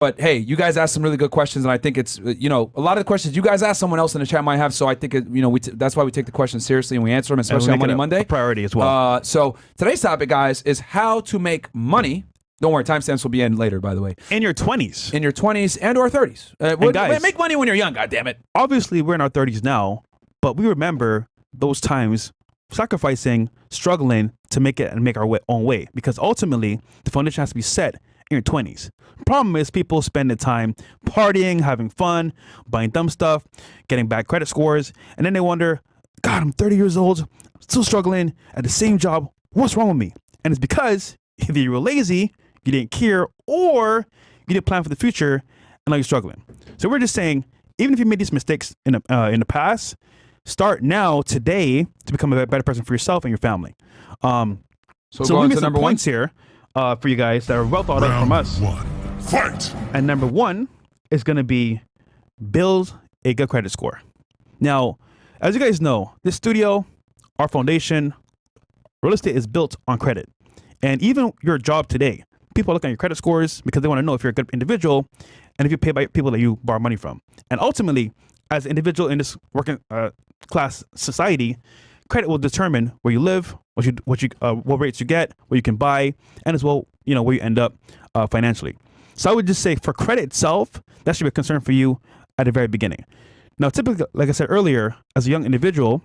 But hey, you guys asked some really good questions, and I think it's a lot of the questions you guys asked, someone else in the chat might have. So I think that's why we take the questions seriously and we answer them, especially on Money Monday. A priority as well. So today's topic, guys, is how to make money. Don't worry, timestamps will be in later, by the way. In your 20s. In your 20s and or 30s. Guys, make money when you're young, goddammit. Obviously, we're in our 30s now, but we remember those times sacrificing, struggling to make it and make our own way. Because ultimately, the foundation has to be set in your 20s. Problem is, people spend the time partying, having fun, buying dumb stuff, getting bad credit scores, and then they wonder, God, I'm 30 years old, still struggling at the same job. What's wrong with me? And it's because either you were lazy, you didn't care, or you didn't plan for the future, and now you're struggling. So we're just saying, even if you made these mistakes in the past, start now, today, to become a better person for yourself and your family. So we made some points here for you guys that are well thought out from us. Fight! And number one is going to be build a good credit score. Now, as you guys know, this studio, our foundation, real estate is built on credit. And even your job today, people look at your credit scores because they want to know if you're a good individual and if you pay by people that you borrow money from. And ultimately, as an individual in this working class society, credit will determine where you live, what rates you get, what you can buy, and as well, where you end up financially. So I would just say for credit itself, that should be a concern for you at the very beginning. Now, typically, like I said earlier, as a young individual,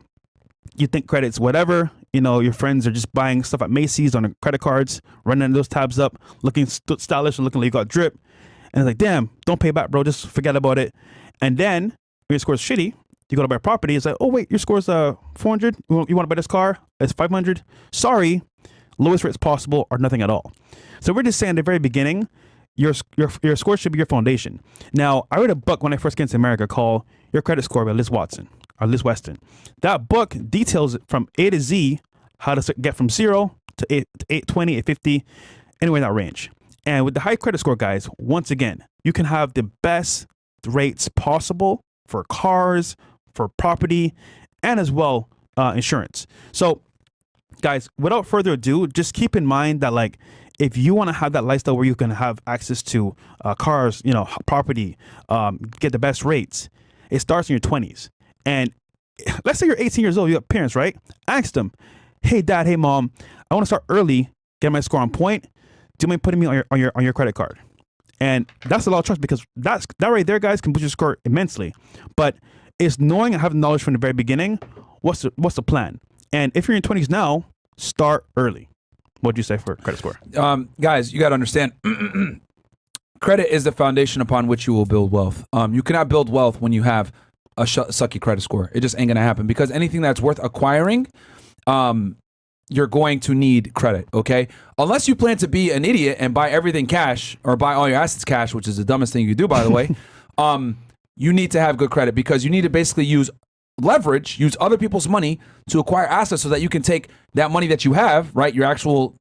you think credit's whatever. Your friends are just buying stuff at Macy's on their credit cards, running those tabs up, looking stylish and looking like you got drip. And it's like, damn, don't pay back, bro. Just forget about it. And then when your score's shitty, you go to buy a property. It's like, oh, wait, your score's 400. You want to buy this car? It's 500. Sorry, lowest rates possible or nothing at all. So we're just saying at the very beginning, your score should be your foundation. Now, I read a book when I first came to America called Your Credit Score by Liz Weston. That book details from A to Z how to get from 0 to 820, 850, anywhere in that range. And with the high credit score, guys, once again, you can have the best rates possible for cars, for property, and as well insurance. So, guys, without further ado, just keep in mind that if you want to have that lifestyle where you can have access to cars, property, get the best rates, it starts in your 20s. And let's say you're 18 years old, you have parents, right? Ask them, hey, dad, hey, mom, I want to start early, get my score on point. Do you mind putting me on your credit card? And that's a lot of trust because that right there, guys, can boost your score immensely. But it's knowing and having knowledge from the very beginning, what's the plan? And if you're in your 20s now, start early. What'd you say for credit score? Guys, you got to understand, credit is the foundation upon which you will build wealth. You cannot build wealth when you have a sucky credit score. It just ain't going to happen because anything that's worth acquiring, you're going to need credit, okay? Unless you plan to be an idiot and buy everything cash or buy all your assets cash, which is the dumbest thing you do, by the way, you need to have good credit because you need to basically use other people's money to acquire assets so that you can take that money that you have, right, your actual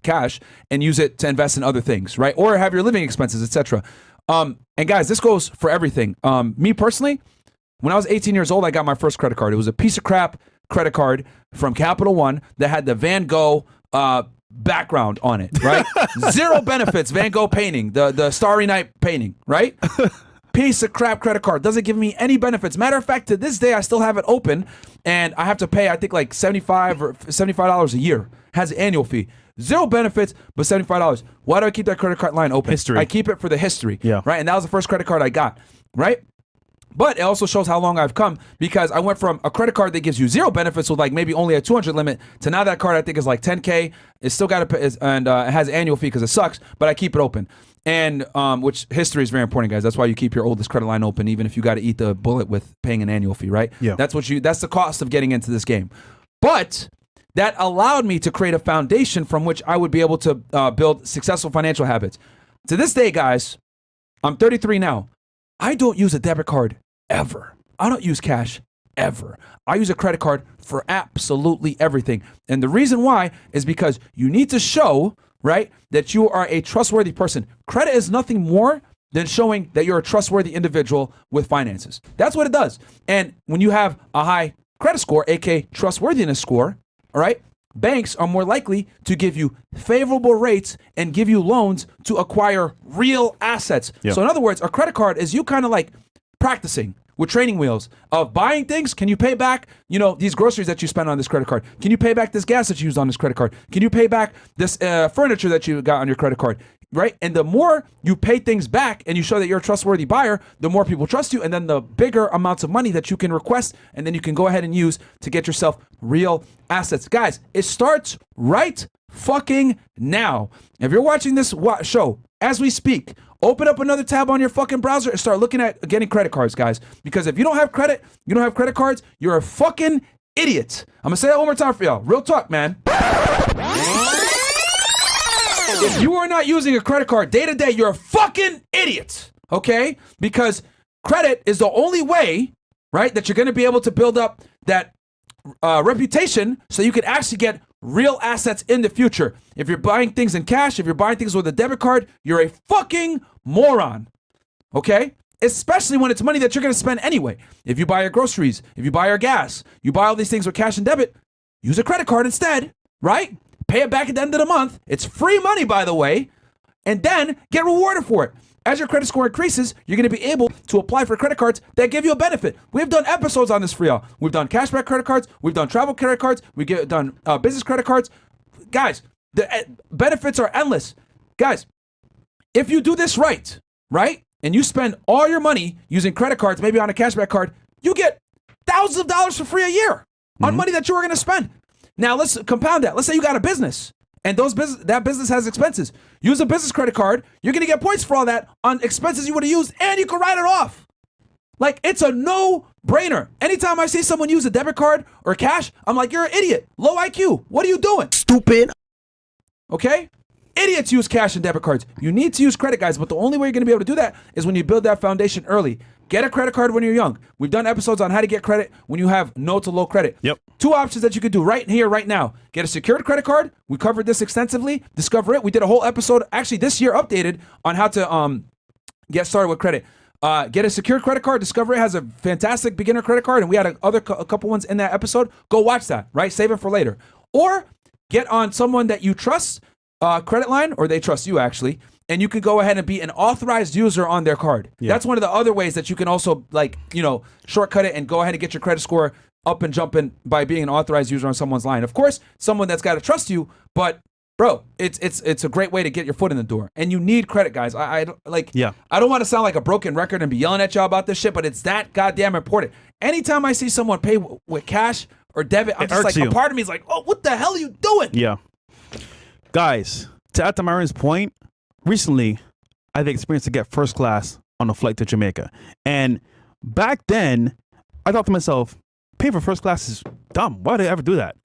cash, and use it to invest in other things, right? Or have your living expenses, etc. And guys, this goes for everything. Me personally, when I was 18 years old, I got my first credit card. It was a piece of crap credit card from Capital One that had the Van Gogh background on it, right? Zero benefits, Van Gogh painting, the Starry Night painting, right? Piece of crap credit card. Doesn't give me any benefits. Matter of fact, to this day, I still have it open, and I have to pay, I think, like $75 a year. Has an annual fee. Zero benefits, but $75. Why do I keep that credit card line open? History. I keep it for the history, yeah. Right? And that was the first credit card I got, right? But it also shows how long I've come because I went from a credit card that gives you zero benefits with maybe only a 200 limit to now that card I think is like 10K. It's still got to pay, and it has an annual fee because it sucks, but I keep it open. And which history is very important, guys. That's why you keep your oldest credit line open, even if you got to eat the bullet with paying an annual fee, right? Yeah. That's the cost of getting into this game. But that allowed me to create a foundation from which I would be able to build successful financial habits. To this day, guys, I'm 33 now. I don't use a debit card ever. I don't use cash ever. I use a credit card for absolutely everything. And the reason why is because you need to show, right, that you are a trustworthy person. Credit is nothing more than showing that you're a trustworthy individual with finances. That's what it does. And when you have a high credit score, aka trustworthiness score, all right, banks are more likely to give you favorable rates and give you loans to acquire real assets. Yeah. So in other words, a credit card is you kind of like practicing with training wheels of buying things. Can you pay back, these groceries that you spent on this credit card? Can you pay back this gas that you used on this credit card? Can you pay back this furniture that you got on your credit card? Right? And the more you pay things back and you show that you're a trustworthy buyer, the more people trust you, and then the bigger amounts of money that you can request, and then you can go ahead and use to get yourself real assets. Guys, it starts right fucking now. If you're watching this show as we speak, open up another tab on your fucking browser and start looking at getting credit cards, guys. Because if you don't have credit, you don't have credit cards, you're a fucking idiot. I'm gonna say that one more time for y'all. Real talk, man. If you are not using a credit card day to day, you're a fucking idiot, okay? Because credit is the only way, right, that you're going to be able to build up that reputation so you can actually get real assets in the future. If you're buying things in cash, if you're buying things with a debit card, you're a fucking moron, okay? Especially when it's money that you're going to spend anyway. If you buy your groceries, if you buy your gas, you buy all these things with cash and debit, use a credit card instead, right? Pay it back at the end of the month. It's free money, by the way, and then get rewarded for it. As your credit score increases, you're going to be able to apply for credit cards that give you a benefit. We've done episodes on this for y'all. We've done cashback credit cards. We've done travel credit cards. We've done business credit cards. Guys, the benefits are endless. Guys, if you do this right, and you spend all your money using credit cards, maybe on a cashback card, you get thousands of dollars for free a year on money that you were going to spend. Now, let's compound that. Let's say you got a business, and that business has expenses. Use a business credit card. You're going to get points for all that on expenses you would have used, and you can write it off. Like, it's a no-brainer. Anytime I see someone use a debit card or cash, I'm like, you're an idiot. Low IQ. What are you doing? Stupid. Okay? Idiots use cash and debit cards. You need to use credit, guys, but the only way you're going to be able to do that is when you build that foundation early. Get a credit card when you're young. We've done episodes on how to get credit when you have no to low credit. Yep. 2 options that you could do right here, right now. Get a secured credit card. We covered this extensively. Discover it. We did a whole episode, actually this year updated, on how to get started with credit. Get a secured credit card. Discover it has a fantastic beginner credit card, and we had a couple ones in that episode. Go watch that, right? Save it for later. Or get on someone that you trust, credit line, or they trust you actually, and you can go ahead and be an authorized user on their card. Yeah. That's one of the other ways that you can also shortcut it and go ahead and get your credit score up and jumping by being an authorized user on someone's line. Of course, someone that's got to trust you, but bro, it's a great way to get your foot in the door. And you need credit, guys. I don't want to sound like a broken record and be yelling at y'all about this shit, but it's that goddamn important. Anytime I see someone pay with cash or debit, I'm just like, a part of me is like, oh, what the hell are you doing? Yeah. Guys, to add to Myron's point, recently I've experienced to get first class on a flight to Jamaica. And back then, I thought to myself, paying for first class is dumb. Why did I ever do that?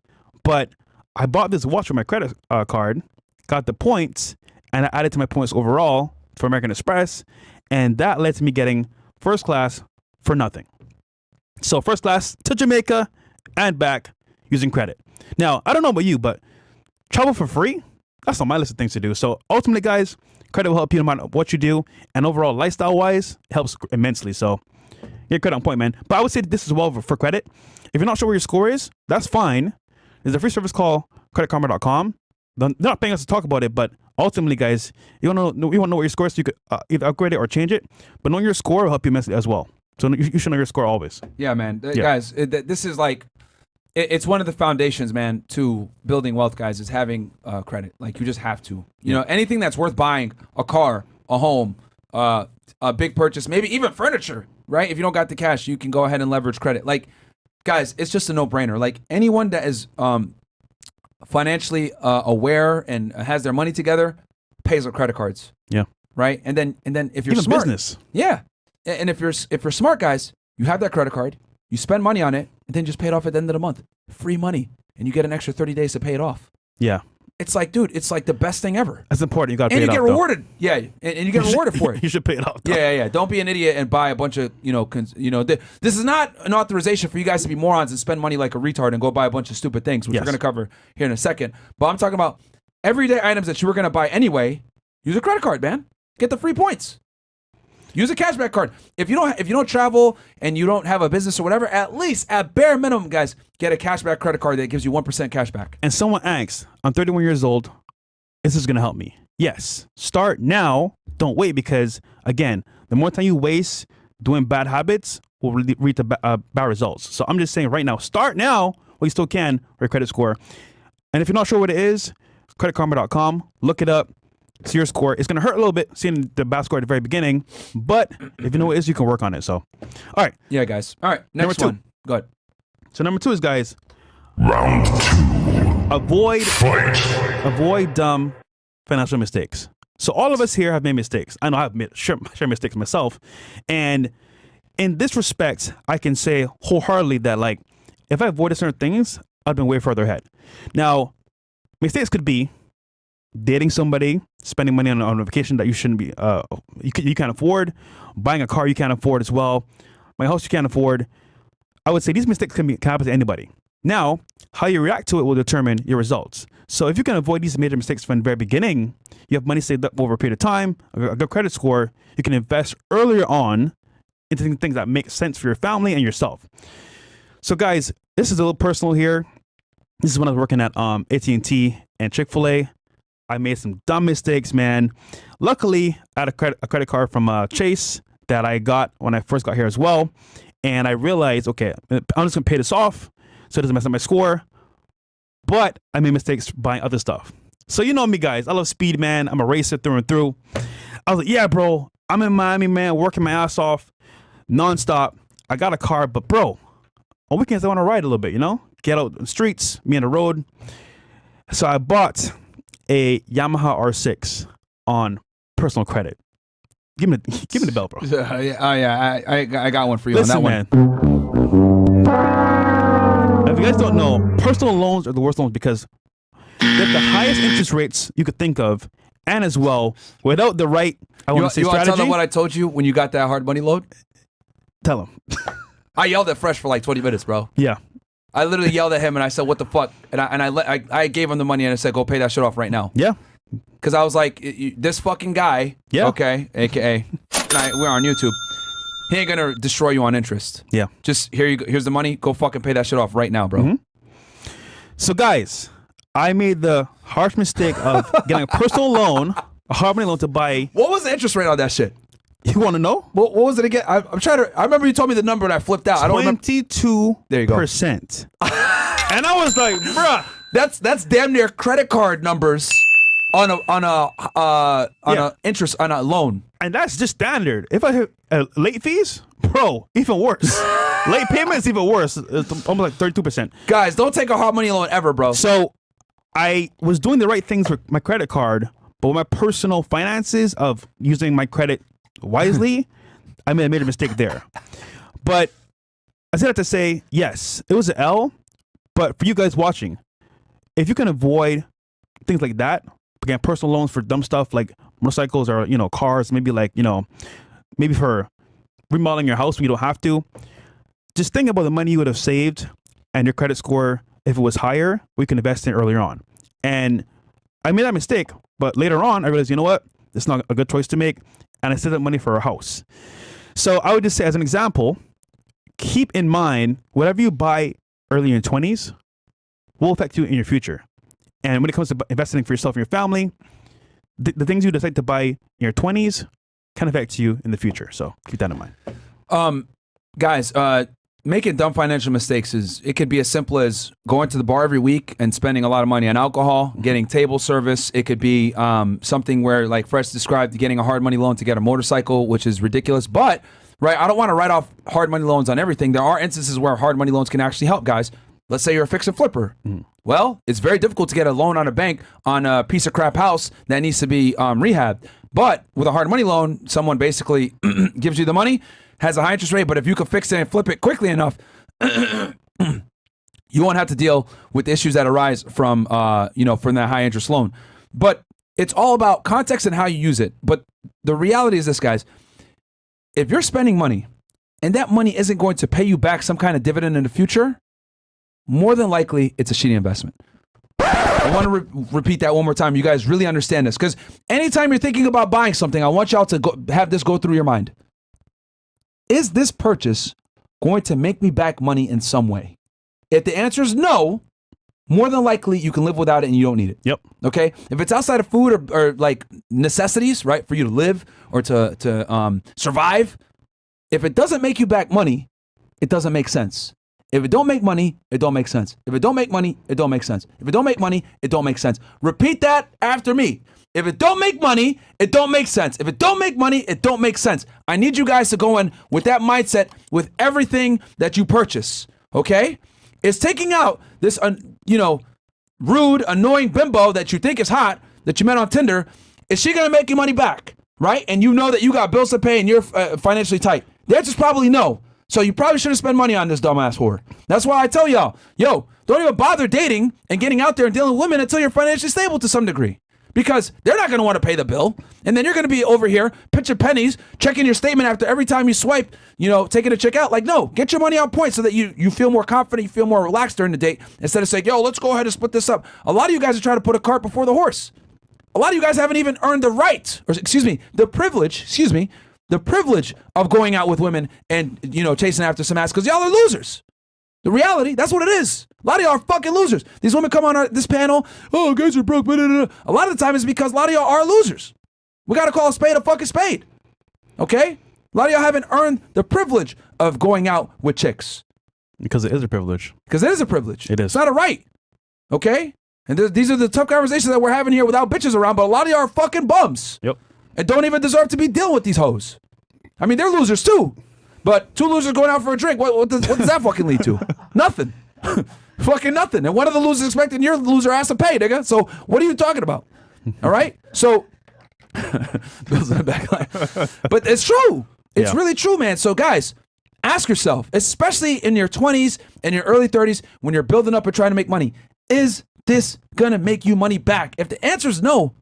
But I bought this watch with my credit card, got the points, and I added to my points overall for American Express, and that led to me getting first class for nothing. So first class to Jamaica and back using credit. Now, I don't know about you, but travel for free? That's on my list of things to do. So ultimately, guys, credit will help you no matter what you do, and overall, lifestyle-wise, it helps immensely. So get credit on point, man. But I would say this as well for credit. If you're not sure where your score is, that's fine. There's a free service called creditkarma.com. They're not paying us to talk about it, but ultimately, guys, you want to know what your score is so you could either upgrade it or change it. But knowing your score will help you immensely as well. So you should know your score always. Yeah, man. Guys, this is like, it's one of the foundations, man, to building wealth, guys, is having credit. Like, you just have to. You know, anything that's worth buying, a car, a home, a big purchase, maybe even furniture, right? If you don't got the cash, you can go ahead and leverage credit. Like, guys, it's just a no-brainer. Like, anyone that is financially aware and has their money together pays with credit cards. Yeah. Right? And then if you're even smart, business. Yeah. And if you're smart, guys, you have that credit card, you spend money on it, and then just pay it off at the end of the month. Free money. And you get an extra 30 days to pay it off. Yeah. It's like, dude, it's like the best thing ever. That's important. You got to pay it off. And you get rewarded. Yeah. And you get rewarded for it. You should pay it off. Yeah. Don't be an idiot and buy a bunch of, this is not an authorization for you guys to be morons and spend money like a retard and go buy a bunch of stupid things, which we're going to cover here in a second. But I'm talking about everyday items that you were going to buy anyway. Use a credit card, man. Get the free points. Use a cashback card. If you don't travel and you don't have a business or whatever, at least at bare minimum, guys, get a cashback credit card that gives you 1% cashback. And someone asks, I'm 31 years old. Is this going to help me? Yes. Start now. Don't wait, because again, the more time you waste doing bad habits will lead to bad results. So I'm just saying right now, start now while you still can for your credit score. And if you're not sure what it is, creditkarma.com, look it up, see your score. It's going to hurt a little bit seeing the bad score at the very beginning, but if you know what it is, you can work on it. So, all right. Yeah, guys. All right. Next Number 2. one. Go ahead. So number 2 is, guys, Round 2. avoid dumb financial mistakes. So all of us here have made mistakes. I know I've made sure mistakes myself. And in this respect, I can say wholeheartedly that, like, if I avoided certain things, I'd been way further ahead. Now, mistakes could be dating somebody, spending money on a vacation that you shouldn't be, you can't afford, buying a car you can't afford as well, my house you can't afford. I would say these mistakes can happen to anybody. Now, how you react to it will determine your results. So if you can avoid these major mistakes from the very beginning, you have money saved up over a period of time, a good credit score, you can invest earlier on into things that make sense for your family and yourself. So guys, this is a little personal here. This is when I was working at AT&T and Chick-fil-A. I made some dumb mistakes, man. Luckily, I had a credit card from Chase that I got when I first got here as well. And I realized, okay, I'm just going to pay this off so it doesn't mess up my score. But I made mistakes buying other stuff. So you know me, guys. I love speed, man. I'm a racer through and through. I was like, yeah, bro. I'm in Miami, man, working my ass off nonstop. I got a car, but bro, on weekends I want to ride a little bit, you know? Get out on the streets, me on the road. So I bought a Yamaha R6 on personal credit. Give me the bell, bro. I got one for you. Listen, on that one. man. If you guys don't know, personal loans are the worst loans because they have the highest interest rates you could think of, and as well, without the right, I want to say, you want to strategy. tell them what I told you when you got that hard money loan? Tell them. I yelled at Fresh for like 20 minutes, bro. Yeah. I literally yelled at him and I said, "What the fuck?" And I gave him the money and I said, "Go pay that shit off right now." Yeah. Because I was like, this fucking guy, Yeah. okay, aka, we're on YouTube. He ain't gonna destroy you on interest. Yeah. Just here's the money. Go fucking pay that shit off right now, bro. Mm-hmm. So guys, I made the harsh mistake of getting a personal loan, a hard money loan to buy. What was the interest rate on that shit? You want to know? What was it again? I'm trying to. I remember you told me the number and I flipped out. I don't remember. 22%. There you go. And I was like, bruh. That's damn near credit card numbers on a interest on a loan. And that's just standard. If I hit late fees, bro, even worse. Late payments, even worse. It's almost like 32%. Guys, don't take a hard money loan ever, bro. So I was doing the right things with my credit card, but with my personal finances of using my credit wisely, I made a mistake there. But I said that to say, yes, it was an L, but for you guys watching, if you can avoid things like that, again, personal loans for dumb stuff like motorcycles or, cars, maybe maybe for remodeling your house when you don't have to, just think about the money you would have saved and your credit score, if it was higher, we can invest in it earlier on. And I made that mistake, but later on, I realized, you know what? It's not a good choice to make. And I saved up money for a house. So I would just say, as an example, keep in mind, whatever you buy early in your 20s will affect you in your future. And when it comes to investing for yourself and your family, the things you decide to buy in your 20s can affect you in the future. So keep that in mind. Guys, making dumb financial mistakes it could be as simple as going to the bar every week and spending a lot of money on alcohol, getting table service. It could be something where, like Fresh described, getting a hard money loan to get a motorcycle, which is ridiculous. But, right, I don't want to write off hard money loans on everything. There are instances where hard money loans can actually help, guys. Let's say you're a fix and flipper. Well, it's very difficult to get a loan on a bank on a piece of crap house that needs to be rehabbed. But with a hard money loan, someone basically gives you the money, has a high interest rate, but if you can fix it and flip it quickly enough, you won't have to deal with issues that arise from from that high interest loan. But it's all about context and how you use it. But the reality is this, guys. If you're spending money and that money isn't going to pay you back some kind of dividend in the future, more than likely it's a shitty investment. I want to repeat that one more time. You guys really understand this, because anytime you're thinking about buying something, I want y'all to have this go through your mind. Is this purchase going to make me back money in some way? If the answer is no, more than likely you can live without it and you don't need it. Yep. Okay? If it's outside of food or like necessities, right, for you to live or to survive, if it doesn't make you back money, it doesn't make sense. If it don't make money, it don't make sense. If it don't make money, it don't make sense. If it don't make money, it don't make sense. Repeat that after me. If it don't make money, it don't make sense. If it don't make money, it don't make sense. I need you guys to go in with that mindset with everything that you purchase, okay? It's taking out this, rude, annoying bimbo that you think is hot, that you met on Tinder. Is she gonna make you money back, right? And you know that you got bills to pay and you're financially tight. The answer's probably no. So you probably shouldn't spend money on this dumbass whore. That's why I tell y'all, don't even bother dating and getting out there and dealing with women until you're financially stable to some degree. Because they're not going to want to pay the bill. And then you're going to be over here pitching pennies, checking your statement after every time you swipe, taking a check out. Like, no, get your money on point so that you feel more confident, you feel more relaxed during the date, instead of saying, let's go ahead and split this up. A lot of you guys are trying to put a cart before the horse. A lot of you guys haven't even earned the privilege of going out with women and, chasing after some ass, because y'all are losers. The reality, that's what it is. A lot of y'all are fucking losers. These women come on this panel, guys are broke. Blah, blah, blah. A lot of the time it's because a lot of y'all are losers. We got to call a spade a fucking spade. Okay? A lot of y'all haven't earned the privilege of going out with chicks. Because it is a privilege. Because it is a privilege. It is. It's not a right. Okay? And these are the tough conversations that we're having here without bitches around, but a lot of y'all are fucking bums. Yep. And don't even deserve to be dealing with these hoes. I mean, they're losers too. But two losers going out for a drink, what does that fucking lead to? Nothing. Fucking nothing. And one of the losers expecting your loser ass to pay, nigga. So what are you talking about? All right? So, Bill's in the back line. But it's true. It's really true, man. So guys, ask yourself, especially in your 20s and your early 30s, when you're building up and trying to make money, is this gonna make you money back? If the answer is no,